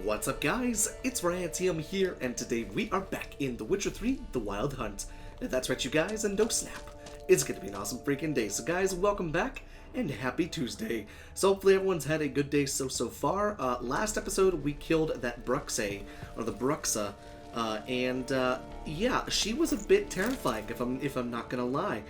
What's up, guys? It's Rantium here, and today we are back in The Witcher 3: The Wild Hunt. That's right, you guys, and no snap. It's gonna be an awesome freaking day. So guys, welcome back, and happy Tuesday. So hopefully everyone's had a good day so far. Last episode, we killed that Bruxa, or the Bruxa, yeah, she was a bit terrifying, if I'm not gonna lie.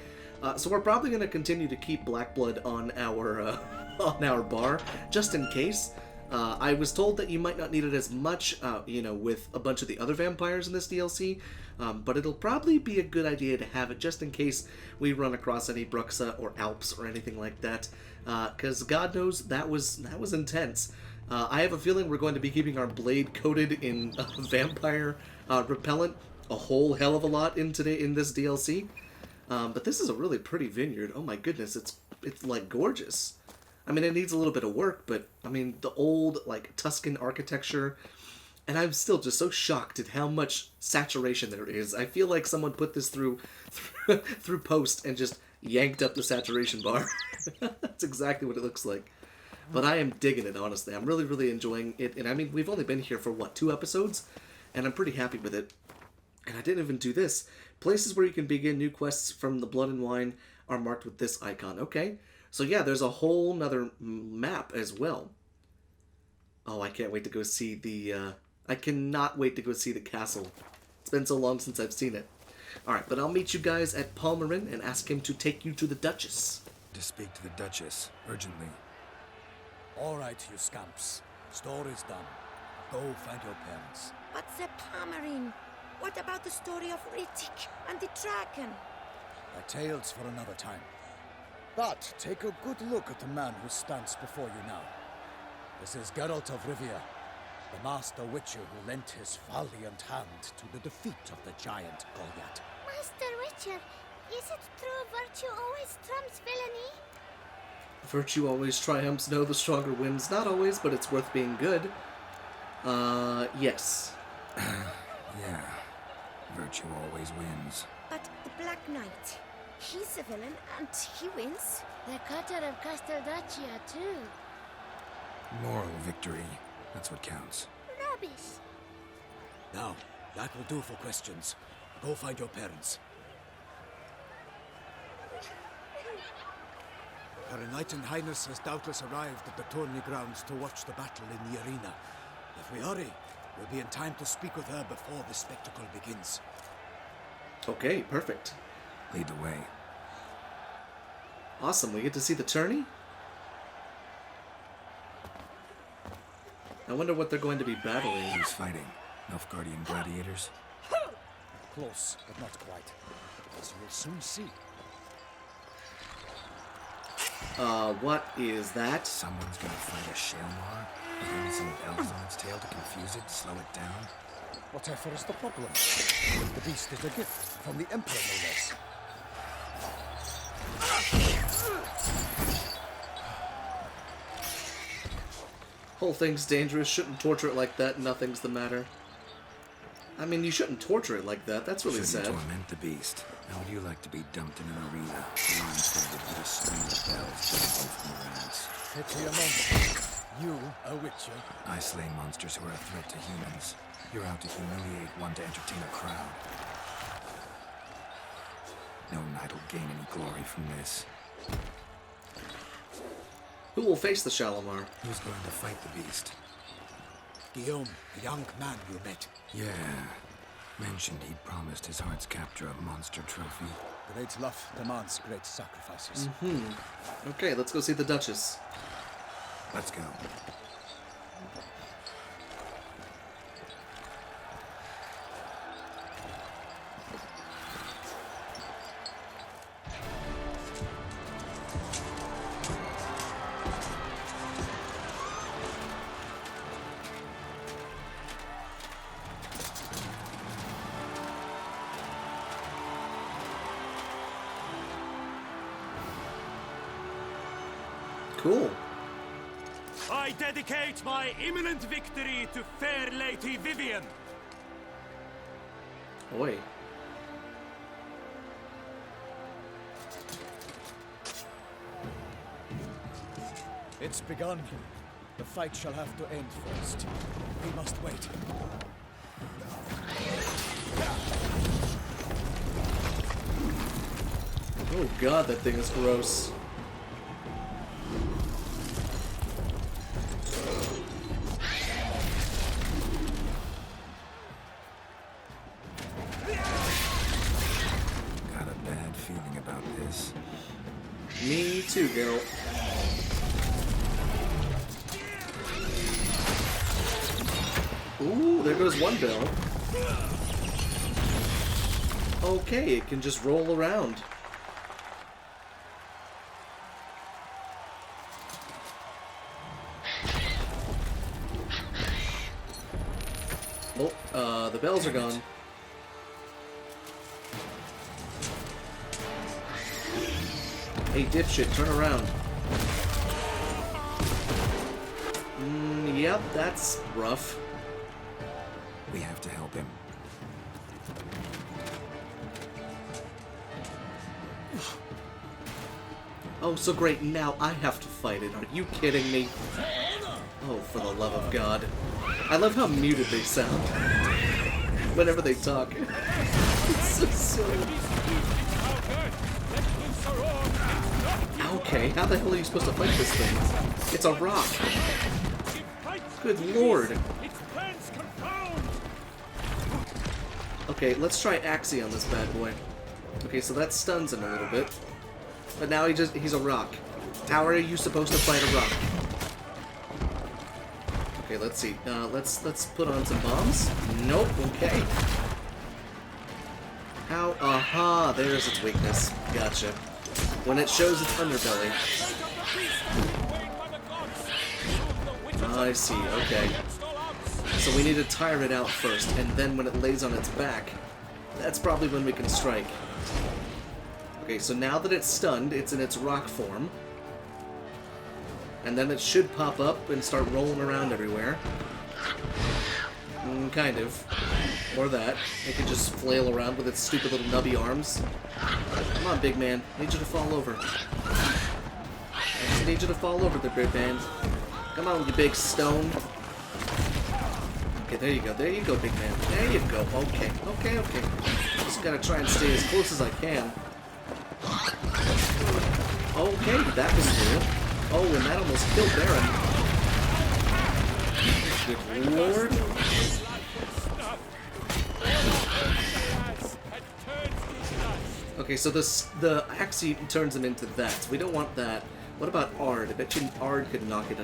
So we're probably gonna continue to keep black blood on our, on our bar, just in case. I was told that you might not need it as much, with a bunch of the other vampires in this DLC, but it'll probably be a good idea to have it just in case we run across any Bruxa or Alps or anything like that, because God knows that was intense. I have a feeling we're going to be keeping our blade coated in vampire repellent a whole hell of a lot in this DLC, but this is a really pretty vineyard. Oh my goodness, it's like gorgeous. I mean, it needs a little bit of work, but, I mean, the old, like, Tuscan architecture, and I'm still just so shocked at how much saturation there is. I feel like someone put this through post and just yanked up the saturation bar. That's exactly what it looks like. But I am digging it, honestly. I'm really, really enjoying it, and I mean, we've only been here for, 2 episodes? And I'm pretty happy with it. And I didn't even do this. Places where you can begin new quests from the Blood and Wine are marked with this icon. Okay. So yeah, there's a whole nother map as well. Oh, I can't wait to go see the, I cannot wait to go see the castle. It's been so long since I've seen it. Alright, but I'll meet you guys at Palmerin and ask him to take you to the Duchess. To speak to the Duchess, urgently. All right, you scamps. Story's done. Go find your parents. But the Palmerin, what about the story of Rittik and the dragon? They're tales for another time. But take a good look at the man who stands before you now. This is Geralt of Rivia, the master witcher who lent his valiant hand to the defeat of the giant Goliath. Master Witcher, is it true virtue always trumps villainy? Virtue always triumphs. No, the stronger wins. Not always, but it's worth being good. Yes. Yeah. Virtue always wins. But the Black Knight, he's a villain, and he wins. The cutter of Castelldaccia, too. Moral victory. That's what counts. Rubbish. Now, that will do for questions. Go find your parents. Her Knight and Highness has doubtless arrived at the tourney grounds to watch the battle in the arena. If we hurry, we'll be in time to speak with her before the spectacle begins. Okay, perfect. Lead the way. Awesome, we get to see the tourney? I wonder what they're going to be battling. Who's fighting? Nilfgaardian gladiators? Close, but not quite. As you'll soon see. What is that? Someone's gonna fight a Shalmar? Maybe some bells on its tail to confuse it, slow it down? Whatever is the problem? The beast is a gift from the Emperor, no less. Whole thing's dangerous, shouldn't torture it like that, nothing's the matter. I mean, you shouldn't torture it like that, that's really Shouldn't sad. torment the beast. How would you like to be dumped in an arena, blindfolded with a string of bells dangling from your ass? Pity a monster. You, a witcher. I slay monsters who are a threat to humans. You're out to humiliate one to entertain a crowd. No knight will gain any glory from this. Who will face the Shalimar? Who's going to fight the beast? Guillaume, the young man you met. Yeah. Mentioned he'd promised his heart's capture a monster trophy. Great love demands great sacrifices. Okay, let's go see the Duchess. Let's go. Cool. I dedicate my imminent victory to fair Lady Vivian. Oi. It's begun. The fight shall have to end first. We must wait. Oh god, that thing is gross. Got a bad feeling about this. Me too, girl. Ooh, there goes one bell. Okay, it can just roll around. Oh, the bells are gone. Hey, dipshit, turn around. Yep, that's rough. We have to help him. Oh, so great, now I have to fight it. Are you kidding me? Oh, for the love of God. I love how muted they sound whenever they talk. It's so silly. Okay, how the hell are you supposed to fight this thing? It's a rock. Good lord. Okay, let's try Axie on this bad boy. Okay, so that stuns him a little bit. But now he's a rock. How are you supposed to fight a rock? Okay, let's see. Let's put on some bombs. Nope, okay. How? Aha, there's its weakness. Gotcha. When it shows its underbelly. I see, okay. So we need to tire it out first, and then when it lays on its back, that's probably when we can strike. Okay, so now that it's stunned, it's in its rock form. And then it should pop up and start rolling around everywhere. Kind of. Or that. It can just flail around with its stupid little nubby arms. Come on, big man. I need you to fall over. I just need you to fall over there, big man. Come on, you big stone. Okay, there you go. There you go, big man. There you go. Okay. Okay, okay. Just gotta try and stay as close as I can. Okay, that was cool. Oh, and that almost killed Baron. Good lord. Okay, so the Axie turns him into that. So we don't want that. What about Ard? I bet you Ard could knock it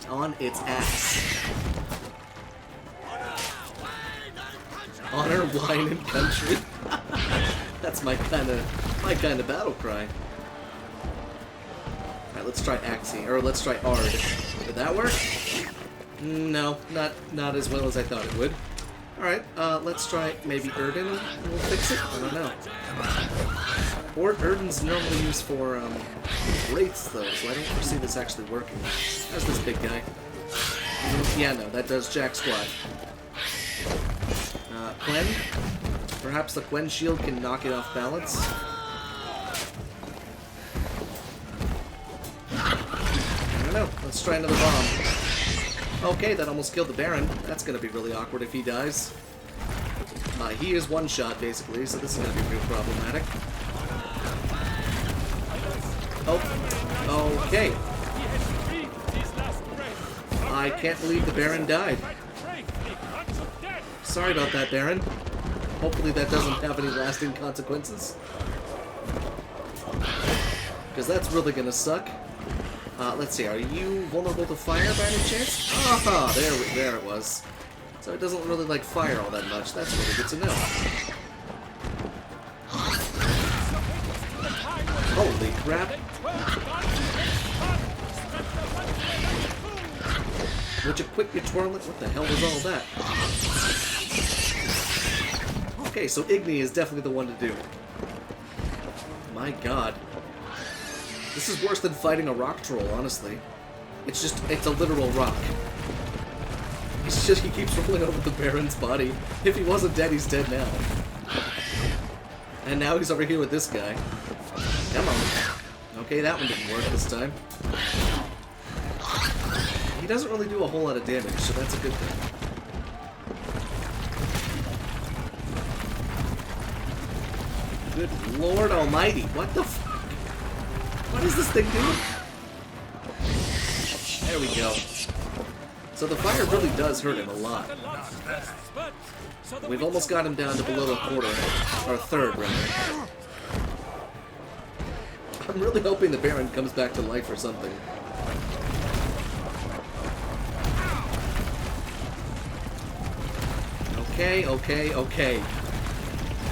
on its ass. Honor, wine, and country. That's my kind of battle cry. Alright, let's try Axie, or let's try Ard. Did that work? No, not as well as I thought it would. Alright, let's try maybe Erden. We'll fix it? I don't know. Or Erden's normally used for wraiths though, so I don't foresee this actually working. How's this big guy? Yeah, no, that does jack squat. Quen? Perhaps the Quen shield can knock it off balance? I don't know. Let's try another bomb. Okay, that almost killed the Baron. That's gonna be really awkward if he dies. He is one shot, basically, so this is gonna be real problematic. Oh, okay. I can't believe the Baron died. Sorry about that, Baron. Hopefully that doesn't have any lasting consequences. Because that's really gonna suck. Let's see, are you vulnerable to fire by any chance? Aha, there it was. So it doesn't really like fire all that much. That's really good to know. Holy crap. Would you quickly twirl it? What the hell was all that? Okay, so Igni is definitely the one to do. My god. This is worse than fighting a rock troll, honestly. It's a literal rock. He keeps rolling over the Baron's body. If he wasn't dead, he's dead now. And now he's over here with this guy. Come on. Okay, that one didn't work this time. doesn't really do a whole lot of damage, so that's a good thing. Good Lord Almighty, what the fuck? What is this thing doing? There we go. So the fire really does hurt him a lot. We've almost got him down to below a quarter, or a third, rather. I'm really hoping the Baron comes back to life or something. Okay, okay, okay.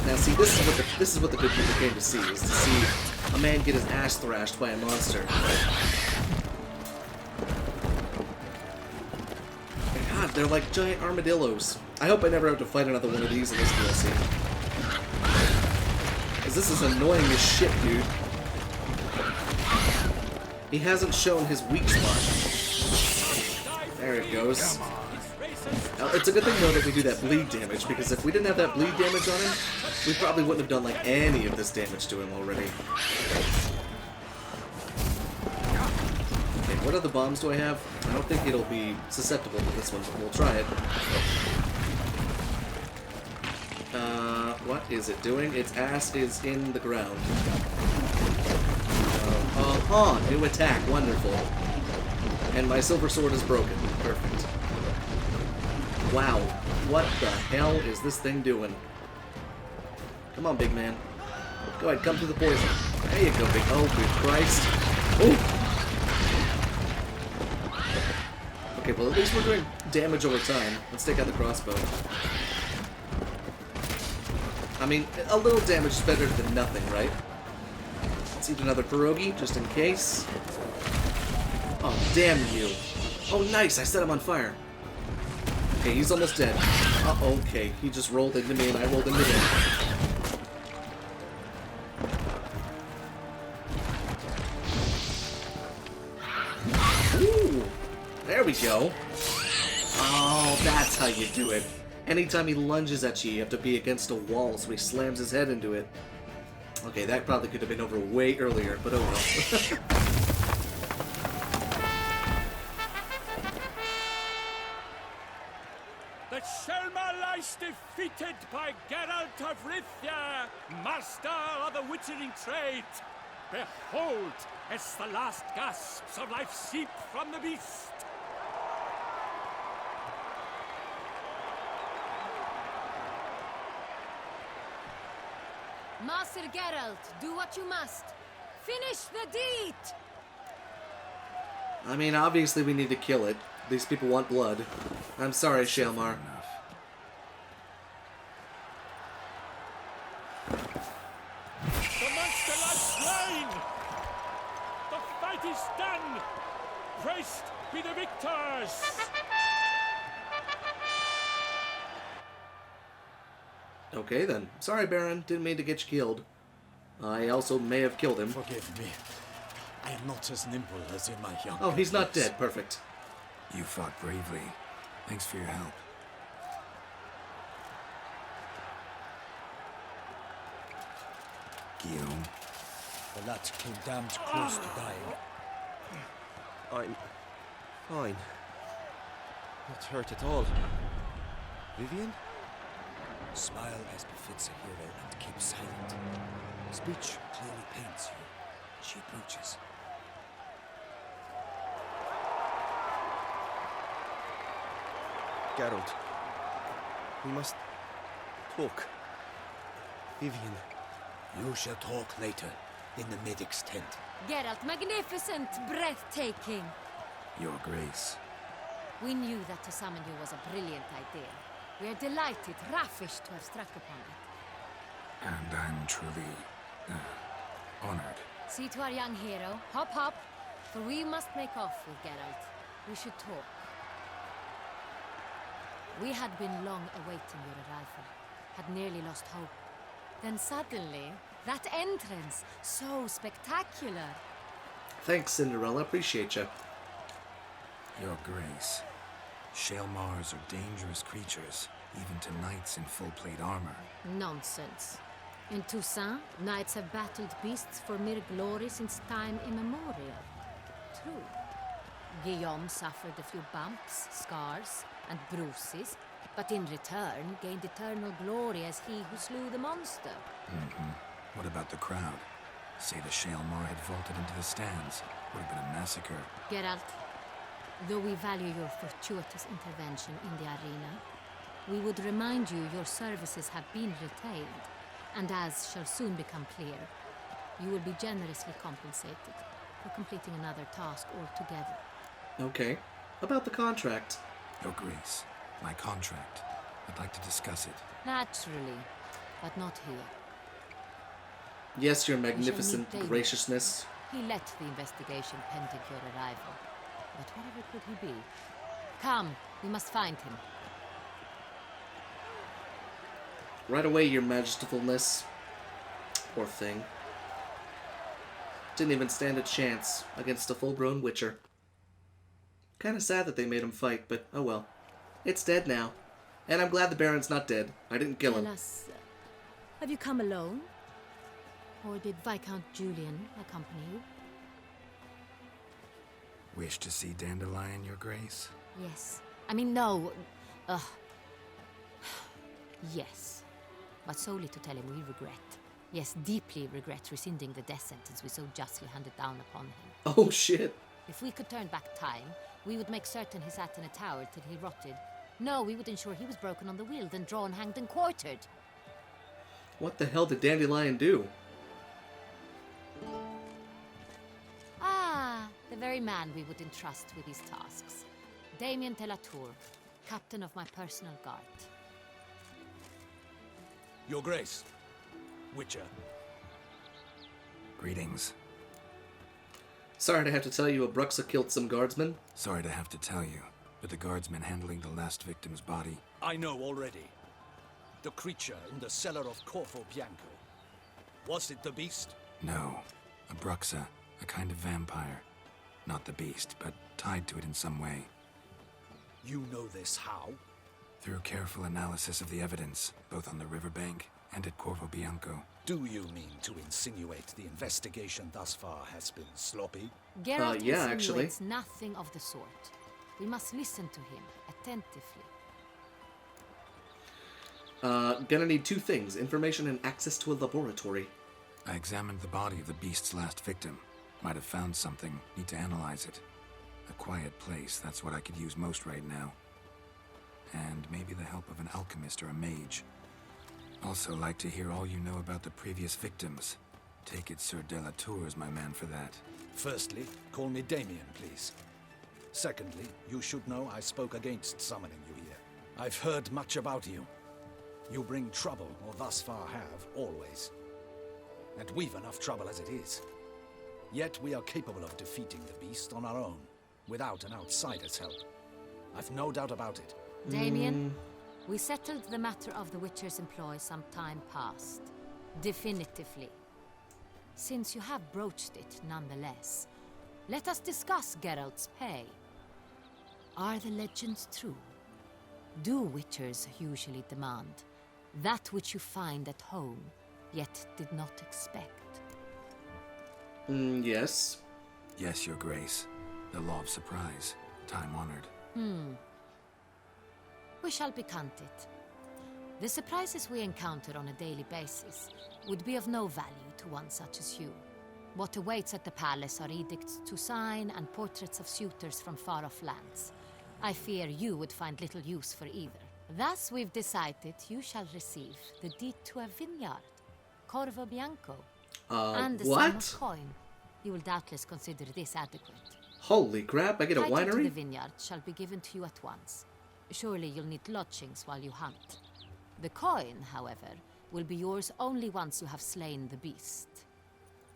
Now see, this is what the good people came to see, is to see a man get his ass thrashed by a monster. God, they're like giant armadillos. I hope I never have to fight another one of these in this DLC. Because this is annoying as shit, dude. He hasn't shown his weak spot. There it goes. Now, it's a good thing, though, that we do that bleed damage, because if we didn't have that bleed damage on him, we probably wouldn't have done, like, any of this damage to him already. Okay, what other bombs do I have? I don't think it'll be susceptible to this one, but we'll try it. What is it doing? Its ass is in the ground. New attack. Wonderful. And my silver sword is broken. Perfect. Wow. What the hell is this thing doing? Come on, big man. Go ahead, come through the poison. There you go, big... Oh, good Christ. Oh! Okay, well, at least we're doing damage over time. Let's take out the crossbow. I mean, a little damage is better than nothing, right? Let's eat another pierogi, just in case. Oh, damn you. Oh, nice, I set him on fire. Okay, he's almost dead. Okay, he just rolled into me and I rolled into him. Ooh, there we go. Oh, that's how you do it. Anytime he lunges at you, you have to be against a wall, so he slams his head into it. Okay, that probably could have been over way earlier, but oh well. The Shelma lies defeated by Geralt of Rivia, master of the witchering trade. Behold, as the last gasps of life seep from the beast. Master Geralt, do what you must. Finish the deed! I mean, obviously we need to kill it. These people want blood. I'm sorry, Shalmar. The monster lies slain! The fight is done! Praised be the victors! Okay then. Sorry, Baron. Didn't mean to get you killed. I also may have killed him. Forgive me. I am not as nimble as in my young Oh, he's not days. dead. Perfect. You fought bravely. Thanks for your help. Guillaume. The lad came damned close to dying. I'm fine. Not hurt at all. Vivian? Smile as befits a hero and keep silent. Speech clearly pains you. She approaches. Geralt. We must talk. Vivian. You shall talk later, in the medic's tent. Geralt, magnificent, breathtaking. Your Grace. We knew that to summon you was a brilliant idea. We are delighted, ravished to have struck upon it. And I'm truly honored. See to our young hero. Hop, hop. For we must make off with Geralt. We should talk. We had been long awaiting your arrival. Had nearly lost hope. Then suddenly, that entrance, so spectacular. Thanks, Cinderella. Appreciate you. Your Grace. Shaelmars are dangerous creatures, even to knights in full-plate armor. Nonsense. In Toussaint, knights have battled beasts for mere glory since time immemorial. True. Guillaume suffered a few bumps, scars, and bruises, but in return gained eternal glory as he who slew the monster. What about the crowd? Say the Shaelmar had vaulted into the stands. Would have been a massacre. Geralt, though we value your fortuitous intervention in the arena, we would remind you your services have been retained, and as shall soon become clear, you will be generously compensated for completing another task altogether. Okay. About the contract. Your Grace, my contract. I'd like to discuss it. Naturally, but not here. Yes, your We shall magnificent meet Damien. graciousness. He let the investigation pending your arrival. But whatever could he be? Come, we must find him. Right away, your majestifulness. Poor thing. Didn't even stand a chance against a full-grown witcher. Kinda sad that they made him fight, but oh well. It's dead now. And I'm glad the Baron's not dead. I didn't kill him. Tell us, have you come alone? Or did Viscount Julian accompany you? Wish to see Dandelion, Your Grace? Yes. I mean, no. Yes. But solely to tell him we regret. Yes, deeply regret rescinding the death sentence we so justly handed down upon him. Oh shit. If we could turn back time, we would make certain he sat in a tower till he rotted. No, we would ensure he was broken on the wheel, then drawn, hanged, and quartered. What the hell did Dandelion do? Ah, the very man we would entrust with these tasks. Damien de la Tour, captain of my personal guard. Your Grace, Witcher. Greetings. Sorry to have to tell you Abruxa killed some guardsmen. Sorry to have to tell you, but the guardsman handling the last victim's body... I know already. The creature in the cellar of Corvo Bianco. Was it the beast? No. Abruxa, a kind of vampire. Not the beast, but tied to it in some way. You know this how? Through careful analysis of the evidence, both on the riverbank and at Corvo Bianco. Do you mean to insinuate the investigation thus far has been sloppy? Geralt yeah, actually. insinuates nothing of the sort. We must listen to him attentively. Gonna need two things. Information and access to a laboratory. I examined the body of the beast's last victim. Might have found something. Need to analyze it. A quiet place, that's what I could use most right now. And maybe the help of an alchemist or a mage. Also like to hear all you know about the previous victims. Take it Sir de la Tour is my man for that. Firstly, call me Damien, please. Secondly, you should know I spoke against summoning you here. I've heard much about you. You bring trouble, or thus far have, always. And we've enough trouble as it is. Yet we are capable of defeating the beast on our own, without an outsider's help. I've no doubt about it. Damien, we settled the matter of the Witcher's employ some time past. Definitively. Since you have broached it nonetheless, let us discuss Geralt's pay. Are the legends true? Do Witchers usually demand that which you find at home, yet did not expect? Yes. Yes, Your Grace. The law of surprise. Time-honored. We shall becant it. The surprises we encounter on a daily basis would be of no value to one such as you. What awaits at the palace are edicts to sign and portraits of suitors from far-off lands. I fear you would find little use for either. Thus we've decided you shall receive the deed to a vineyard, Corvo Bianco, and the sum what? of coin. You will doubtless consider this adequate. Holy crap, I get a Title to the winery? vineyard shall be given to you at once. Surely you'll need lodgings while you hunt. The coin, however, will be yours only once you have slain the beast.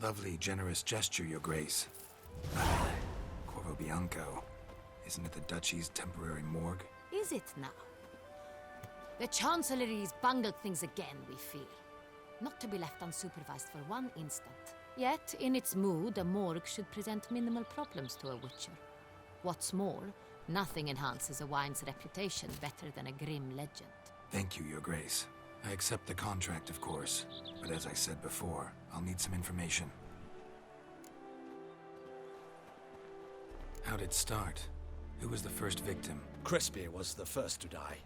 Lovely, generous gesture, Your Grace. Corvo Bianco. Isn't it the Duchy's temporary morgue? Is it now? The Chancellery's bungled things again, we fear. Not to be left unsupervised for one instant. Yet, in its mood, a morgue should present minimal problems to a Witcher. What's more, nothing enhances a wine's reputation better than a grim legend. Thank you, Your Grace. I accept the contract, of course. But as I said before, I'll need some information. How'd it start? Who was the first victim? Crispy was the first to die.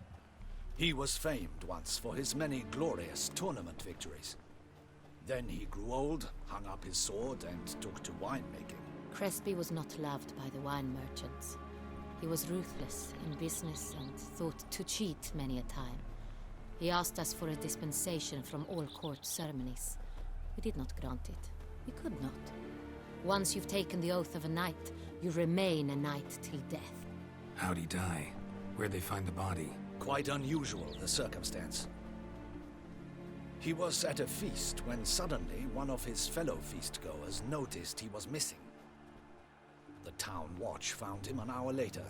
He was famed once for his many glorious tournament victories. Then he grew old, hung up his sword, and took to winemaking. Crespi was not loved by the wine merchants. He was ruthless in business and thought to cheat many a time. He asked us for a dispensation from all court ceremonies. We did not grant it. We could not. Once you've taken the oath of a knight, you remain a knight till death. How'd he die? Where'd they find the body? Quite unusual, the circumstance. He was at a feast when suddenly one of his fellow feastgoers noticed he was missing. The town watch found him an hour later.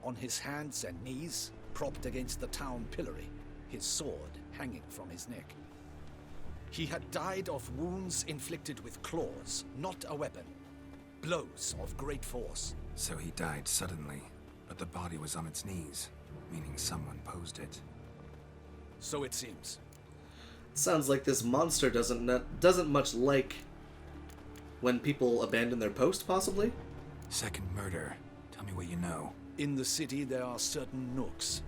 On his hands and knees, propped against the town pillory, his sword hanging from his neck. He had died of wounds inflicted with claws, not a weapon. Blows of great force. So he died suddenly, but the body was on its knees, meaning someone posed it. So it seems. Sounds like this monster doesn't much like when people abandon their post, possibly? Second murder. Tell me what you know. In the city there are certain nooks.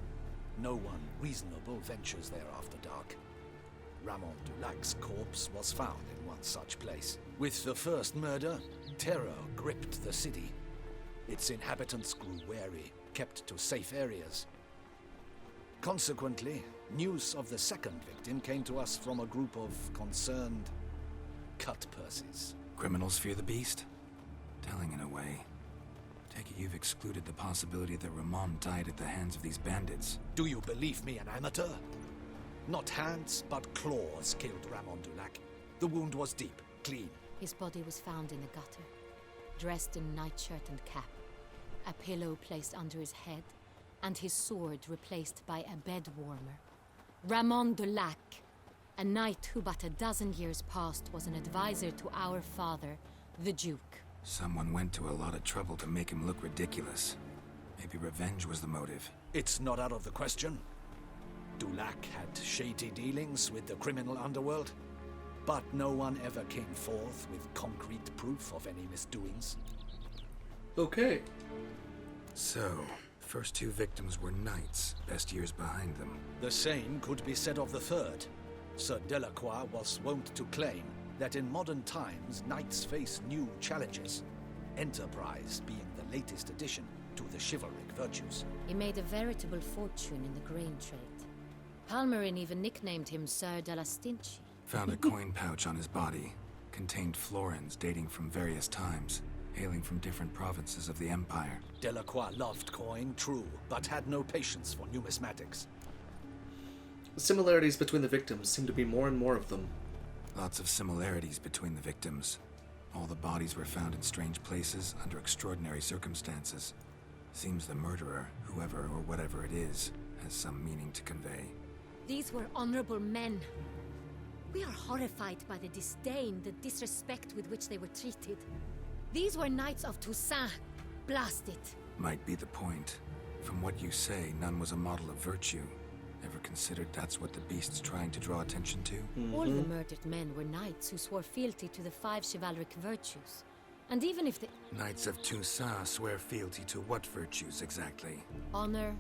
No one reasonable ventures there after dark. Ramon Dulac's corpse was found in one such place. With the first murder, terror gripped the city. Its inhabitants grew wary, kept to safe areas. Consequently, news of the second victim came to us from a group of concerned cut-purses. Criminals fear the beast? Telling in a way. Take it you've excluded the possibility that Ramon died at the hands of these bandits. Do you believe me an amateur? Not hands, but claws killed Ramon Dulac. The wound was deep, clean. His body was found in a gutter, dressed in nightshirt and cap, a pillow placed under his head, and his sword replaced by a bed warmer. Ramon Dulac, a knight who but a dozen years past was an advisor to our father, the Duke. Someone went to a lot of trouble to make him look ridiculous. Maybe revenge was the motive. It's not out of the question. Dulac had shady dealings with the criminal underworld, but no one ever came forth with concrete proof of any misdoings. Okay. So, first two victims were knights, best years behind them. The same could be said of the third. Sir Delacroix was wont to claim that in modern times knights face new challenges, enterprise being the latest addition to the chivalric virtues. He made a veritable fortune in the grain trade. Palmerin even nicknamed him Sir de la Stinchi. Found a coin pouch on his body. Contained florins dating from various times, hailing from different provinces of the Empire. Delacroix loved coin, true, but had no patience for numismatics. The similarities between the victims seem to be more and more of them. Lots of similarities between the victims. All the bodies were found in strange places under extraordinary circumstances. Seems the murderer, whoever or whatever it is, has some meaning to convey. These were honorable men. We are horrified by the disdain, the disrespect with which they were treated. These were knights of Toussaint. Blast it. Might be the point. From what you say, none was a model of virtue. Ever considered that's what the beast's trying to draw attention to? All the murdered men were knights who swore fealty to the 5 chivalric virtues. And even if the Knights of Toussaint swear fealty to what virtues exactly? honor,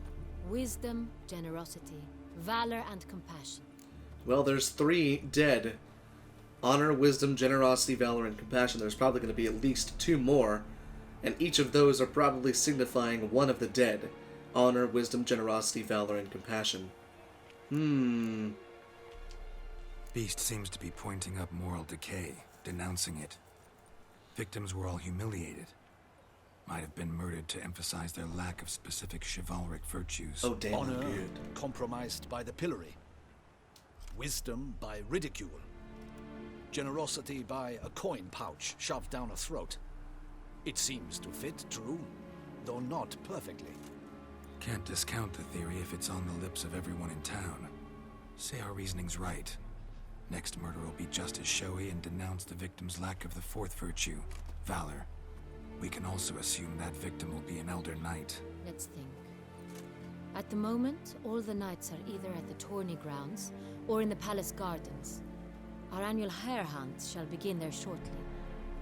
wisdom, generosity, valor, and compassion. Well, there's 3 dead. Honor, wisdom, generosity, valor, and compassion. There's probably going to be at least 2 more. And each of those are probably signifying one of the dead. Honor, wisdom, generosity, valor, and compassion. Beast seems to be pointing up moral decay, denouncing it. Victims were all humiliated. Might have been murdered to emphasize their lack of specific chivalric virtues. Oh, damn, Honor weird. compromised by the pillory. Wisdom by ridicule. Generosity by a coin pouch shoved down a throat. It seems to fit, true, though not perfectly. Can't discount the theory if it's on the lips of everyone in town. Say our reasoning's right. Next murder will be just as showy and denounce the victim's lack of the 4th virtue, valor. We can also assume that victim will be an elder knight. Let's think. At the moment, all the knights are either at the tourney grounds or in the palace gardens. Our annual hare hunt shall begin there shortly.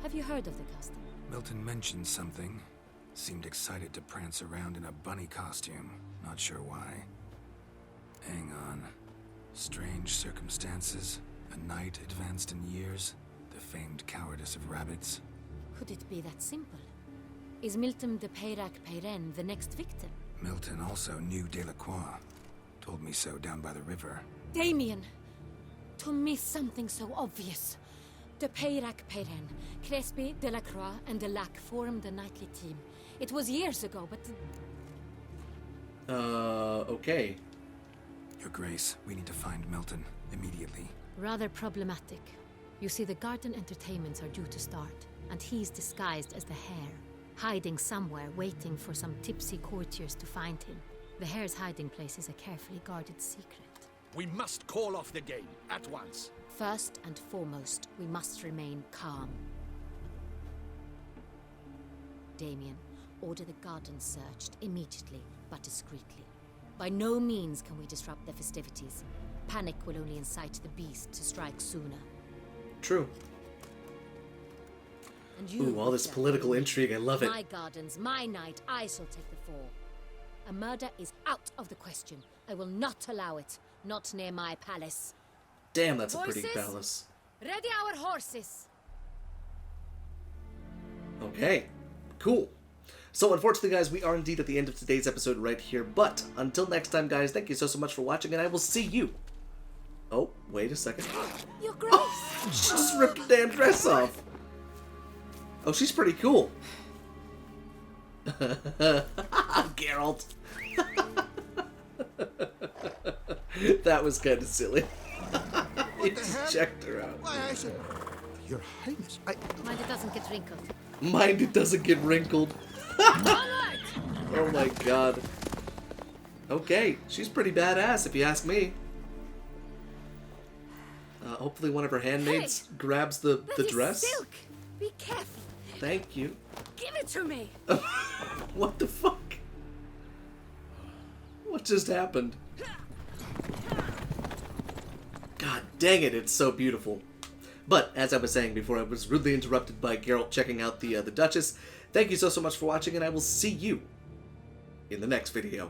Have you heard of the custom? Milton mentioned something. seemed excited to prance around in a bunny costume. Not sure why. Hang on. Strange circumstances. A night advanced in years. The famed cowardice of rabbits. Could it be that simple? Is Milton de Peyrac Peyren the next victim? Milton also knew Delacroix. Told me so down by the river. Damien! To miss something so obvious. De Peyrac Peyren, Crespi, Delacroix, and Delac formed a nightly team. It was years ago, but... Okay. Your Grace, we need to find Milton immediately. Rather problematic. You see, the garden entertainments are due to start, and he's disguised as the Hare, hiding somewhere, waiting for some tipsy courtiers to find him. The Hare's hiding place is a carefully guarded secret. We must call off the game at once. First and foremost, we must remain calm. Damien, order the garden searched immediately, but discreetly. By no means can we disrupt the festivities. Panic will only incite the beast to strike sooner. True. And you, Ooh, all this Sir political Damien, intrigue, I love it. My gardens, my night, I shall take the fall. A murder is out of the question. I will not allow it. Not near my palace. Damn, that's a pretty Horses? palace. Ready our horses! Okay, cool. So unfortunately, guys, we are indeed at the end of today's episode right here. But until next time, guys, thank you so much for watching, and I will see you. Oh, wait a second. Your Grace! Oh, she just ripped the damn dress off. Oh, she's pretty cool. Geralt. That was kind of silly. He just checked her out. Why, I said, Your Highness, Mind it doesn't get wrinkled. Mind it doesn't get wrinkled. Alright! Oh my god. Okay, she's pretty badass if you ask me. Hopefully one of her handmaids grabs the dress. Silk! Be careful! Thank you. Give it to me! What the fuck? What just happened? God dang it, it's so beautiful. But, as I was saying before, I was rudely interrupted by Geralt checking out the Duchess. Thank you so much for watching, and I will see you in the next video.